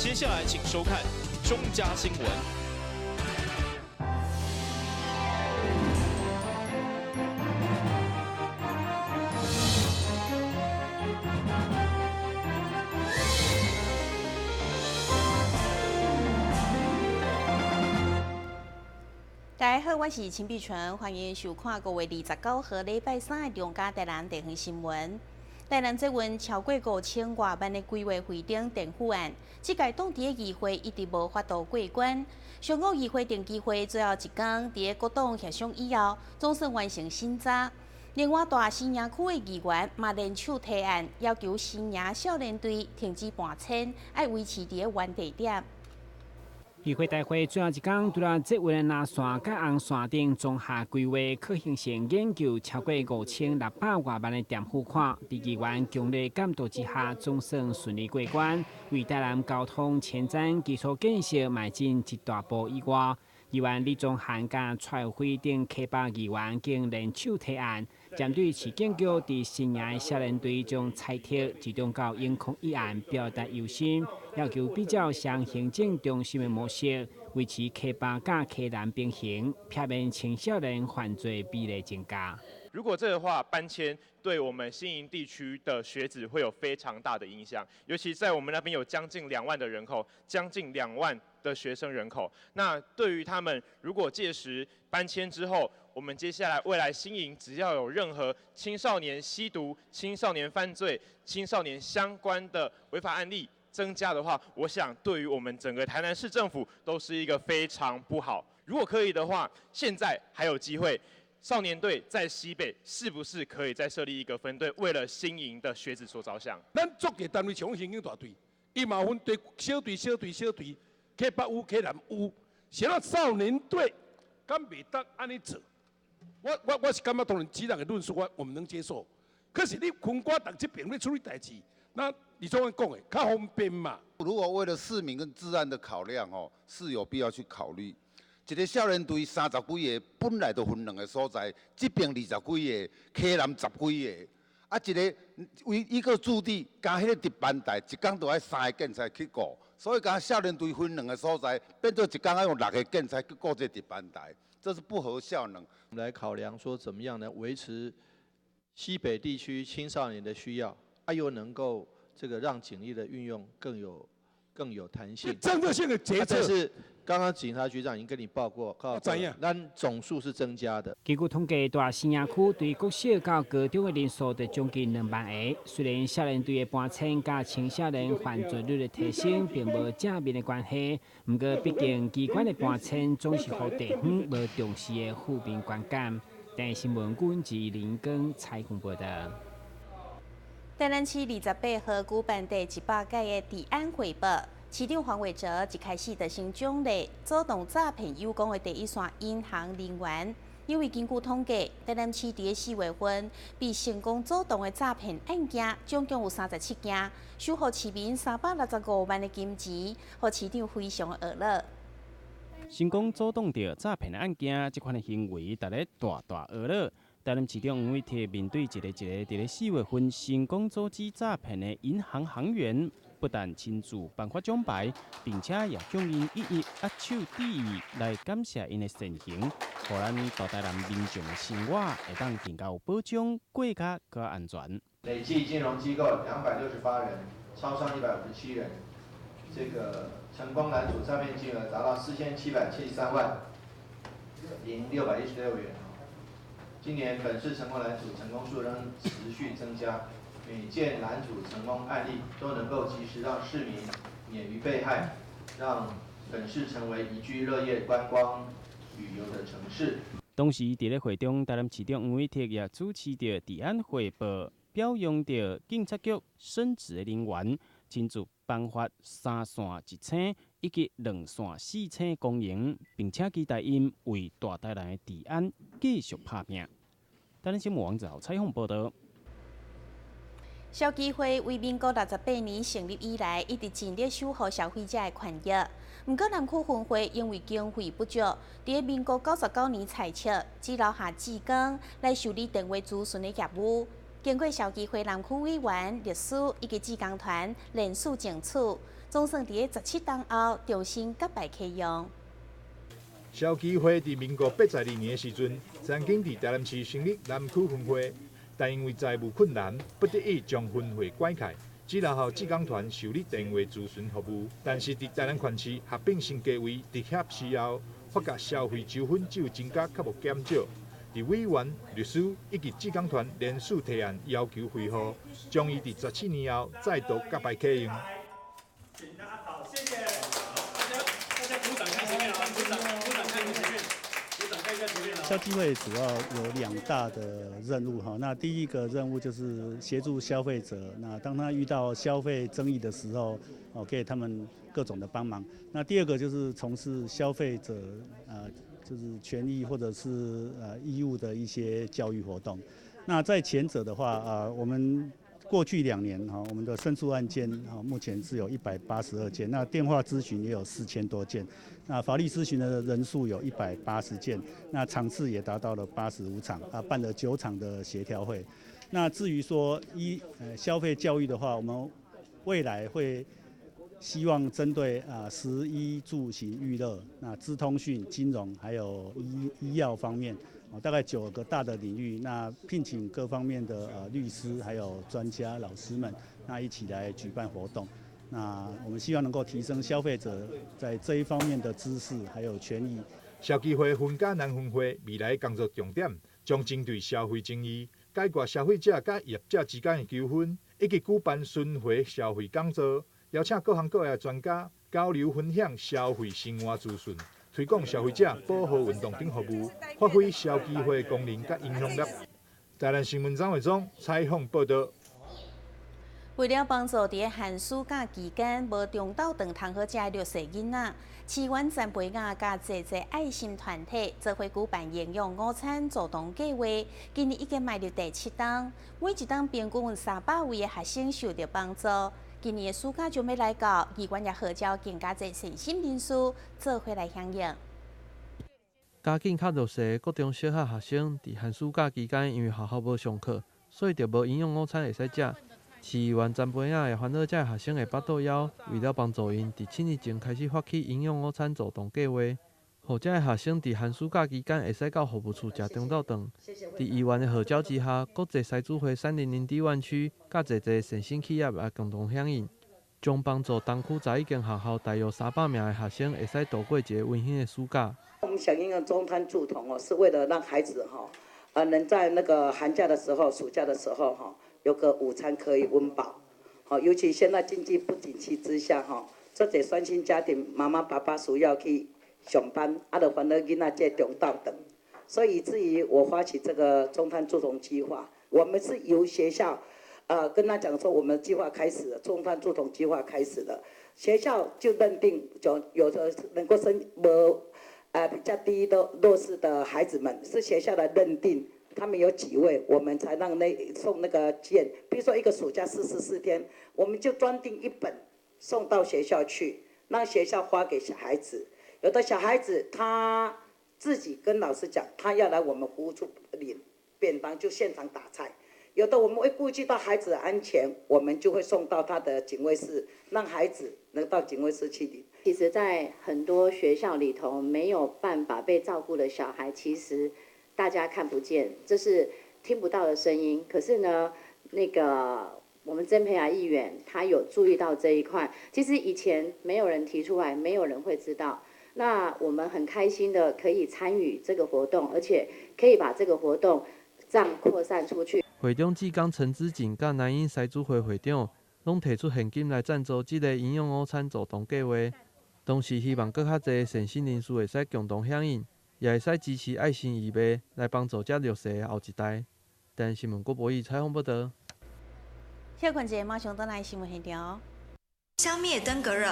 接下来请收看中嘉新闻。大家好，我是陈碧纯，欢迎收看5月29号礼拜3的中嘉台南地方新闻。台南这运超过5000外万的规划费顶订户案，这届当地的议会一直无法度过关。上午议会定期会最后一天，伫各党协商以后，总算完成审查。另外，大新营区的议员嘛联手提案，要求新营少年队停止搬迁，要维持伫原地点。议会大会最后一天，除了这位拿线甲红线顶综合规划可行性研究超过5600外万的店铺款，伫议员强烈监督之下，总算顺利过关，为台南交通前瞻基础建设迈进一大步以外。议员李宗翰甲蔡辉等客北议员经联手提案，针对市建局伫新营少年队将拆贴集中到永康一案表达忧心，要求比较上行政中心的模式，维持客北甲客南平行，避免青少年犯罪比例增加。如果这个话搬迁，对我们新营地区的学子会有非常大的影响，尤其在我们那边有将近2万的人口，将近2万的学生人口。那对于他们，如果届时搬迁之后，我们接下来未来新营只要有任何青少年吸毒、青少年犯罪、青少年相关的违法案例增加的话，我想对于我们整个台南市政府都是一个非常不好。如果可以的话，现在还有机会。少年队在西北是不是可以再设立一个分队，为了新营的学子所着想？咱各个单位像行政大队，伊嘛分队小队、客北有、客南有，现在少年队敢袂当安尼做？我是感觉当然局长的论述我们能接受，可是你分瓜党这边咧处理代志，那你怎样讲的？较方便嘛？如果为了市民跟治安的考量是有必要去考虑。一个少年队30几个，本来就分2个所在，这边20几个，客南10几个，啊，一个为一个驻地加迄个值班台，一天都要3个警察去顾，所以讲少年队分2个所在，变做一天要用6个警察去顾这值班台，这是不合效能。我们来考量说怎么样呢？维持西北地区青少年的需要，又能够这个让警力的运用更有弹性。政策性的决策。但是刚刚警察局长已经跟你报过，咱总数是增加的。根据统计，大新营区对国小到高中的人数得将近2万个。虽然少年队的搬迁甲青少年犯罪率的提升并无正面的关系，不过毕竟机关的搬迁总是互地方无重视的负面观感。台南新闻阮自林根采访报道。台南市28号举办第100届的治安汇报。市长黄伟哲一开始就先奖励主动诈骗有功的第一线银行人员，因为根据统计，台南市伫4月份被成功主动的诈骗案件总共有37件，收获市民365万的金钱，让市长非常愕乐。成功主动着诈骗案件，这款的行为，大家大愕乐。台南市长黄伟哲面对一个伫咧4月份成功阻止诈骗的银行行员。不但亲自颁发奖牌，并且也向因一一握手致意，来感谢因的善行，互咱大台南民众的生活会当更加有保障、过加更安全。累计金融机构268人，超商157人，这个成功拦阻诈骗金额达到4773万零616元。今年本市成功拦阻成功数仍持续增加。每件拦阻成功案例都能够及时让市民免于被害，让本市成为宜居乐业、观光旅游的城市。同时，伫咧会中，台南市长黄伟哲也主持着治安汇报，表扬着警察局升职的人员，亲自颁发3线1星以及2线4星公营，并且期待因为大台南的治安继续打拼。台南新闻网之后采访报道。消基会为民国68年成立以来，一直尽力守护消费者的权益。不过，南区分会因为经费不足，伫民国99年裁撤，只留下技工来处理电话资讯的业务。经过消基会南区委员、律师以及志工团联署争取，总算伫17档后重新甲牌启用。消基会伫民国82年的时阵，曾经伫台南市成立南区分会，但因为财务困难，不得已将分会改开。只留后志工团受理电话咨询服务，但是伫台南县市合并新价位直辖时后，发觉消费纠纷只有增加，较无减少。伫委员、律师以及志工团联署提案，要求恢复，将伊伫17年后再度甲牌启用。请大家好，谢谢。大家鼓掌看前面，鼓掌看前面，鼓掌看一下前面。消基会主要有2大的任务哈，那第一个任务就是协助消费者，那当他遇到消费争议的时候，给他们各种的帮忙。那第二个就是从事消费者就是权益或者是义务的一些教育活动。那在前者的话，我们过去2年我们的申诉案件目前是有182件，那电话咨询也有4000多件，那法律咨询的人数有180件，那场次也达到了85场，办了9场的协调会。那至于说消费教育的话，我们未来会希望针对食衣住行娱乐、那资通讯、金融还有医药方面，大概9个大的领域，那聘请各方面的律师还有专家老师们，那一起来举办活动。那我们希望能够提升消费者在这一方面的知识还有权益。消基会分甲南分会未来工作重点，将针对消费争议、解决消费者甲业者之间的纠纷，以及举办巡回消费讲座。邀请各行各业的专家交流分享消费生活资讯，推广消费者保护运动等服务，发挥消基会功能甲影响力。台南新闻张伟忠采访报道。为了帮助伫寒暑假期间无中昼顿通好食的弱势囡仔，市湾赞培亚甲济爱心团体做伙举办营养午餐助动计划，今年已经迈入第7档，每一档平均300位的学生受到帮助。今年的暑假就要来到，议员也号召更加侪善心人士做伙来响应。家境较弱势的国中小学学生，伫寒暑假期间因为学校无上课，所以就无营养午餐会使食。市议员詹培亚也烦恼这学生的腹肚枵，为了帮助因，伫7年前开始发起营养午餐助动计划，互这学生伫寒暑假期间会使到服务处食中昼顿。伫议员的号召之下，国际西主会300低湾区甲济善心企业也共同响应，将帮助东区11间学校大约300名的学生会使度过一个温馨的暑假。我们响应的中餐助同是为了让孩子能在那个寒假的时候、暑假的时候有个午餐可以温饱。尤其现在经济不景气之下做者双薪家庭妈妈爸爸需要去上班，就烦恼囡仔这中昼顿，所以以至于我发起这个中餐助同计划。我们是由学校跟他讲说，我们计划开始了，中餐助同计划开始了，学校就认定就有的能够比较低的弱势的孩子们，是学校来认定他们有几位，我们才让送那个件。比如说一个暑假44天，我们就专订1本送到学校去，让学校发给小孩子。有的小孩子他自己跟老师讲，他要来我们服务处领便当，就现场打菜。有的我们会顾及到孩子的安全，我们就会送到他的警卫室，让孩子能到警卫室去领。其实，在很多学校里头，没有办法被照顾的小孩，其实大家看不见，这是听不到的声音。可是呢，我们曾培雅议员他有注意到这一块，其实以前没有人提出来，没有人会知道。那我们很开心的可以参与这个活动，而且可以把这个活动这样扩散出去。会长志刚陈子锦甲南英西主会会长，拢提出现金来赞助这个营养午餐助动计划，同时希望更较侪善心人士会使共同响应，也会使支持爱心义卖来帮助这弱势的后一代。台南新闻郭博义采访报道。休困者马上转来新闻现场。消灭登革热，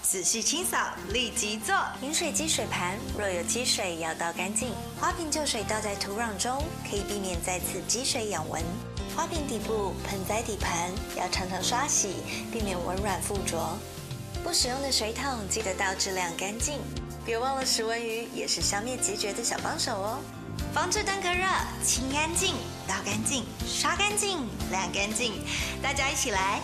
仔细清扫，立即做。饮水机水盘若有积水，要倒干净。花瓶旧水倒在土壤中，可以避免再次积水养蚊。花瓶底部、盆栽底盘要常常刷洗，避免蚊卵附着。不使用的水桶记得倒质量干净。别忘了食蚊鱼也是消灭孑孓的小帮手哦。防治登革热，清干净。倒干净，刷干净，晾干净，大家一起来。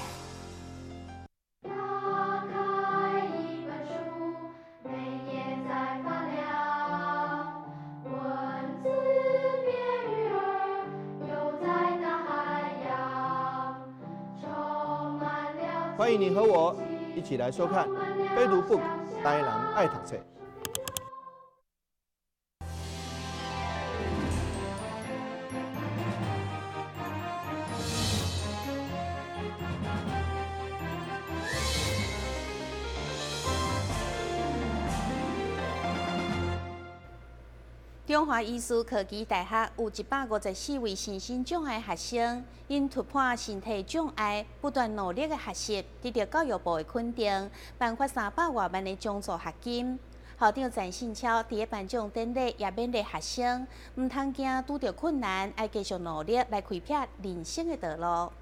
欢迎你和我一起来收看《飞读 book》台南爱读册。中华艺术科技大学有154位身心障碍学生，因突破身体障碍，不断努力的学习，得到教育部的肯定，颁发300多万的奖助学金。校长陈信超伫颁奖典礼也勉励学生，唔通惊拄到困难，要继续努力来开辟人生的道路。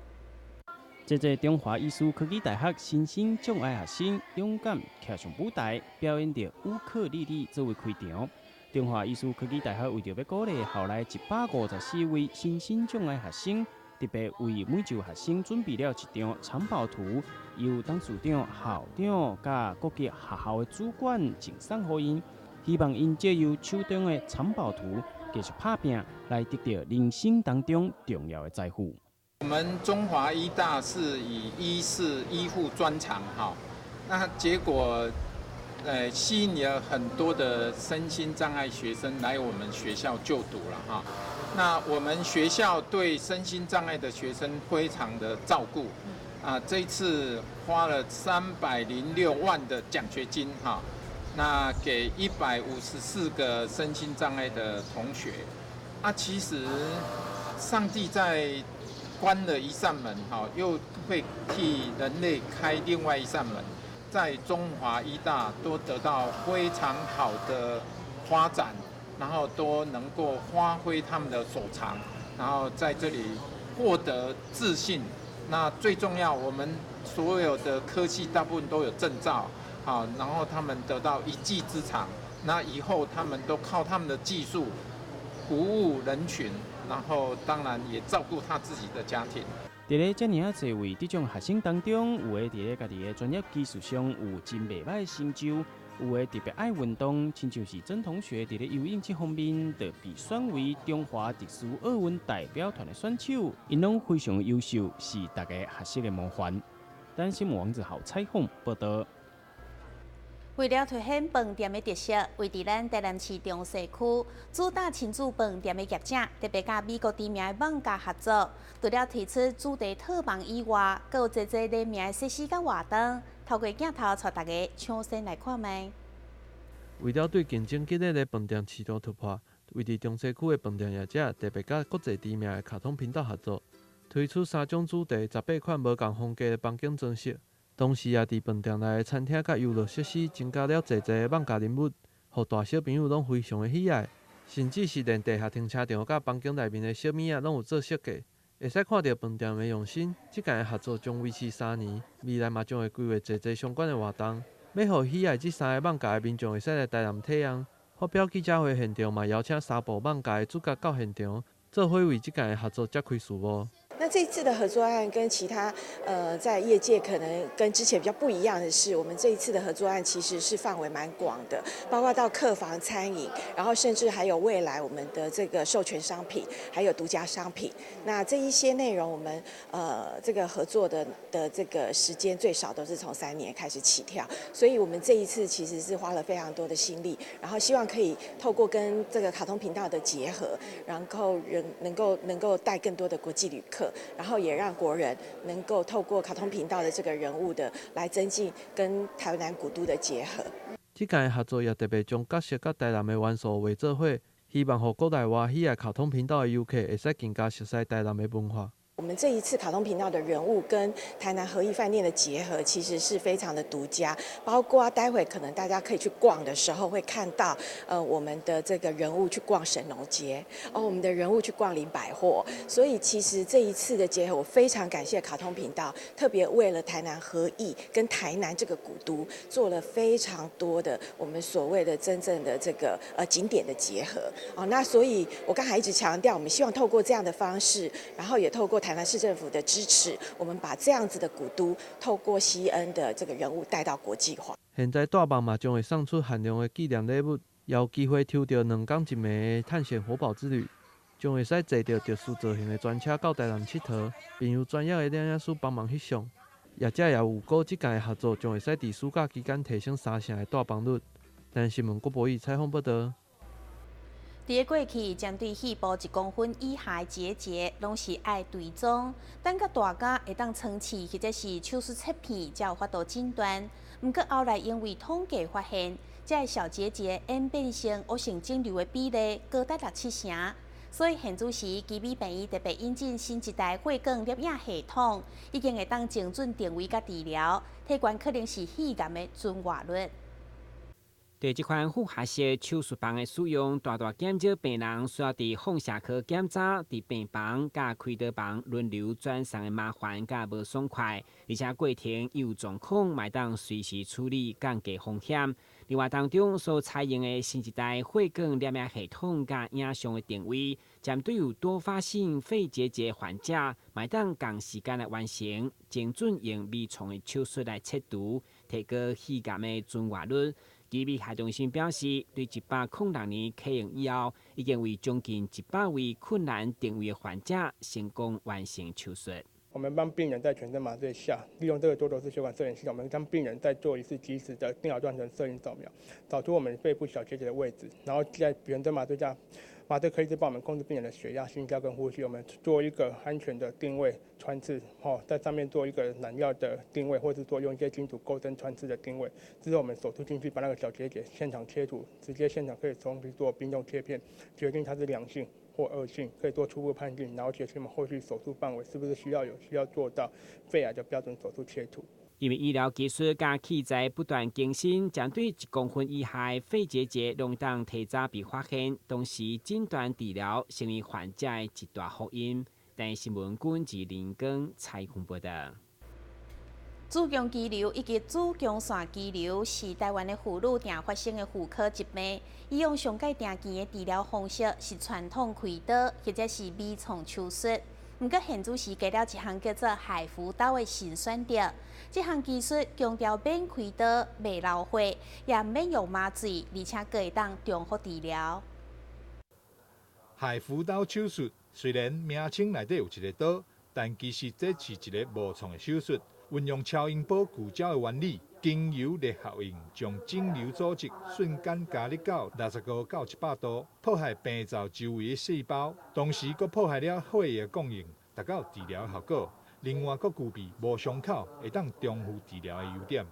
这中华艺术科技大学身心障碍学生勇敢站上舞台，表演着乌克丽丽作为开场。中华艺术科技大学为着要鼓励校内154位身心障碍学生，特别为每一位学生准备了一张藏宝图，由董事长、校长甲各级学校的主管赠送给因，希望因借由手中的藏宝图，继续打拼，来得到人生当中重要的财富。我们中华医大是以医事医护专长哈，那结果。吸引了很多的身心障碍学生来我们学校就读了哈。那我们学校对身心障碍的学生非常的照顾啊，这一次花了306万的奖学金哈，那给154个身心障碍的同学啊，其实上帝在关了一扇门哈，又会替人类开另外一扇门。在中华医大都得到非常好的发展，然后都能够发挥他们的所长，然后在这里获得自信。那最重要，我们所有的科系大部分都有证照，好，然后他们得到一技之长，那以后他们都靠他们的技术服务人群，然后当然也照顾他自己的家庭。伫咧遮尔侪位这种学生当中，有诶伫咧家己诶专业技术上有真袂歹诶成就，有诶特别爱运动，亲像是曾同学伫咧游泳这方面，就被选为中华特殊奥运代表团诶选手，因拢非常优秀，是大家学习诶模范。咱新闻王子豪采访报道。为了凸显饭店的特色，为伫咱台南市中西区主打亲子饭店的业者，特别甲美国知名的网家合作，除了提出主题套房以外，阁有侪联名的设施甲活动，透过镜头带大家抢先来看卖。为了对竞争激烈的饭店市场突破，为伫中西区的饭店业者特别甲国际知名的卡通频道合作，推出3种主题、18款无同风格的房间装饰。同时也伫饭店内的餐厅甲游乐设施增加了侪的网家人物，互大小朋友拢非常的喜爱。甚至是连地下停车场甲房间内面的小物仔拢有做设计，会使看到饭店的用心。即届的合作将维持3年，未来嘛将会规划侪相关的活动，要互喜爱这3个网家的民众会使来台南体验。发表记者会现场嘛邀请3部网家的主角到现场，做伙为即届的合作揭开序幕。那这一次的合作案跟其他在业界可能跟之前比较不一样的是，我们这一次的合作案其实是范围蛮广的，包括到客房、餐饮，然后甚至还有未来我们的这个授权商品，还有独家商品。那这一些内容，我们这个合作的这个时间最少都是从3年开始起跳，所以我们这一次其实是花了非常多的心力，然后希望可以透过跟这个卡通频道的结合，然后能够带更多的国际旅客。然后也让国人能够透过卡通频道的这个人物的来增进跟台南古都的结合。这届合作也特别将角色甲台南的元素画做伙，希望让国内外喜爱卡通频道的游客会使更加熟悉台南的文化。我们这一次卡通频道的人物跟台南和逸饭店的结合，其实是非常的独家。包括待会可能大家可以去逛的时候，会看到我们的这个人物去逛神农街，我们的人物去逛林百货。所以其实这一次的结合，我非常感谢卡通频道，特别为了台南和逸跟台南这个古都做了非常多的我们所谓的真正的这个景点的结合。那所以我刚才一直强调，我们希望透过这样的方式，然后也透过台南市政府的支持，我们把这样子的古都透过西恩的这个人物带到国际化。现在大棒嘛将会送出限量的纪念礼物，也有机会抽到2天1暝的探险活宝之旅，将会使坐到特殊造型的专车到台南佚佗，并由专业的摄影师帮忙翕相。业者也有过即届的合作，将会使伫暑假期间提升3成的大棒率。但新闻郭博义采访报道。伫过去，针对细部1公分以下的结拢是爱对踪，等到大家会当穿刺或者是手术切片，才有法度诊断。不过后来因为统计发现，这小结节演变成恶性肿瘤的比例高达6-7成，所以现主时基美病院特别引进新一代血管摄影系统，已经会当精准定位甲治疗，提悬可能是肺癌的存活率。对这款复合式手术房的使用，大大减少病人需要伫放射科检查、伫病房甲开刀房轮流转送的麻烦甲无爽快，而且过程有状况，嘛当随时处理，降低风险。另外，当中所采用的新一代血管摄影系统甲影像的定位，针对有多发性肺结节患者，嘛当共时间来完成，精准用微创的手术来切除，提高肺癌的存活率。基美海中心表示，对106年启用以后，已经为将近100位困难定位的患者成功完成手术。我们帮病人在全身麻醉下，利用这个多轴式血管摄影系统，我们将病人再做一次及时的电脑断层摄影扫描，找出我们肺部小结节的位置，然后在全身麻醉下，麻醉科医师帮我们控制病人的血压、心跳跟呼吸，我们做一个安全的定位穿刺，在上面做一个染料的定位，或是用一些金属钩针穿刺的定位。之后我们手术进去，把那个小结节现场切除，直接现场可以重新做冰冻切片，决定它是良性或恶性，可以做初步判定，然后决定我们后续手术范围是不是需要做到肺癌的标准手术切除。因为医疗技术加器材不断更新，针对1公分以下的肺结节，拢当提早被发现，同时诊断治疗，成为患者的一大福音。但新闻管自林根采访报道。子宫肌瘤以及子宫线肌瘤是台湾的妇女常发生的妇科疾病。伊用上界常见的治疗方式是传统开刀或者是微创手术。不过现主时加了一项叫做海扶刀的新选择。这项技术强调免开刀、袂流血，也免用麻醉，而且可以当重复治疗。海扶刀手术虽然名称内底有一个刀，但其实这是一个无创的手术。运用超音波聚焦的原理，经由热效应，将肿瘤组织瞬间加热到65到100度，破坏病灶周围的细胞，同时佫破坏了血液供应，达到治疗效果。另外，佫具备无伤口，会当重复治疗的优点。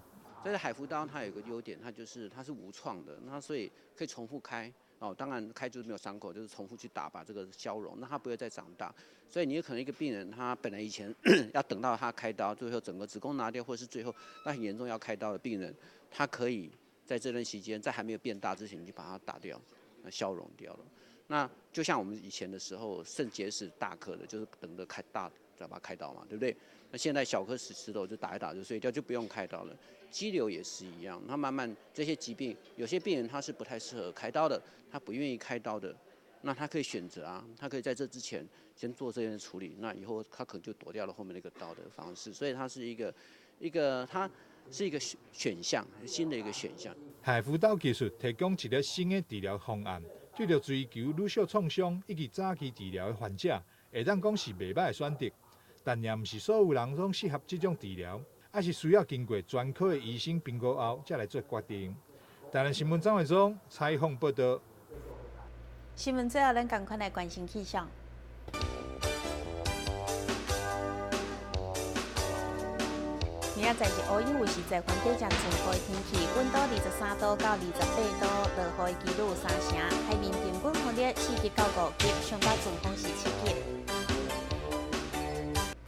但是海扶刀它有一个优点，它是无创的，那所以可以重复开。当然开就是没有伤口，就是重复去打，把这个消融，那它不会再长大。所以你有可能一个病人，他本来以前要等到他开刀，最后整个子宫拿掉，或是最后那很严重要开刀的病人，他可以在这段期间，在还没有变大之前，你就把它打掉，消融掉了。那就像我们以前的时候，肾结石大颗的，就是等着开大再把它开刀嘛，对不对？那现在小颗石头就打一打就睡觉，就不用开刀了。肌瘤也是一样，它慢慢这些疾病，有些病人他是不太适合开刀的，他不愿意开刀的，那他可以选择啊，他可以在这之前先做这些处理，那以后他可能就躲掉了后面那个刀的方式，所以它是它是一个选项，新的一个选项。海扶刀技术提供一个新的治疗方案，对着追求女小创伤以及早期治疗的患者，会当讲是袂歹的选择，但也毋是所有人拢适合这种治疗。还是需要经过专科的医生评估后，才来做决定。台南新闻张伟忠采访报道。新闻最后，咱赶快来关心气象。明仔载是乌云有时在环底将晴雨的天气，温度23度到28度，落雨的几率有3成，海面平均风力4级到5级，上高阵风是7级。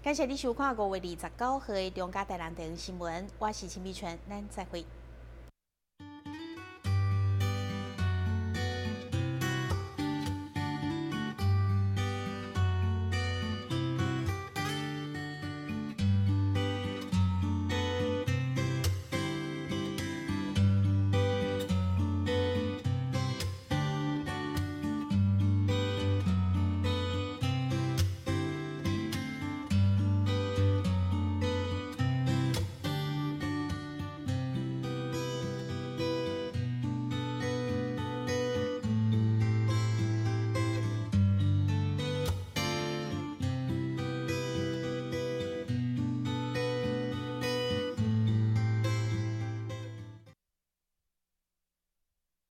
感谢你收看5月29号的中嘉台南电视新闻，我是陈美全，咱再会。